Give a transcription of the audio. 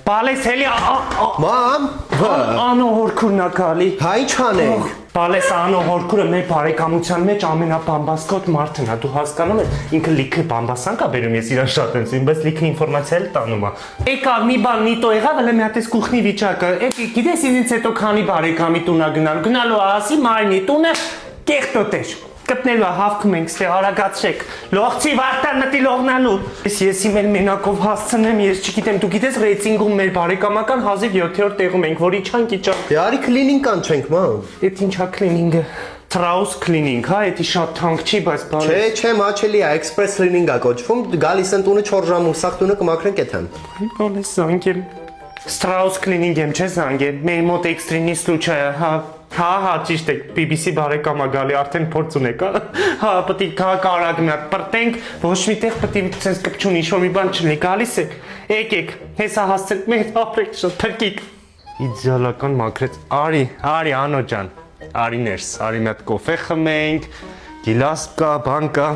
Բալես հելի Մամ, անոհորքուրն ա գալի։ հայ չանենք։ Բալես անոհորքուրը մեր բարեկամության մեջ ամենաբամբասկոտ մարդն ա, դու հասկանում ես, ինքը լիքը բամբասանք ա բերում, ես իրան շատ եմ սիրում, բայց լիքը ինֆորմացիա էլ տանում ա։ Եկավ մի բան նիտո եղավ, հələ մի հատ էս կուխնի վիճակը, գիտես ինձ հետո քանի բարեկամի տուն ա գնալու ասի Մարինի տունը կեղտոտ էր։ Կպնելու հավքում ենք, ստեղ արագացրեք, լողցի վարտան մտի լողնալու։ Ես իմ էլ մենակով հասցնեմ, ես չգիտեմ, դու գիտես ռեյտինգում մեր բարեկամական հազիվ 7-րդ տեղում ենք, որ իչան կիճան։ Դե արի կլինինգ կանչենք, մամ։ Էդ ինչա կլինինգը։ Traus cleaning, հա, էդի շատ թանկ չի, բայց բարի։ Չէ, մաչելի է, express cleaning ա կոչվում, գալիս են տունը 4 ժամ ու սաղ տունը կմաքրենք էթան։ Բալես զանգեմ։ Strauss cleaning եմ, չէ զանգեմ, մեր մոտ էքստրինի случая, հա, ճիշտ է, BBC բարեկամա գալի, արդեն փորձ ունեք, հա, պտի կարագ մի հատ պրտենք, ոչ միտեղ պտի սենց կպչուն ինչ-որ մի բան չլի, գալիս եք, եկեք, հեսա հասցենք մեր ապրեք շատ թրկիկ։ Իդեալական մաքրեց, արի, անո ջան, արի ներս, արի մի հատ կոֆե խմենք, գիլաս կա, բան կա։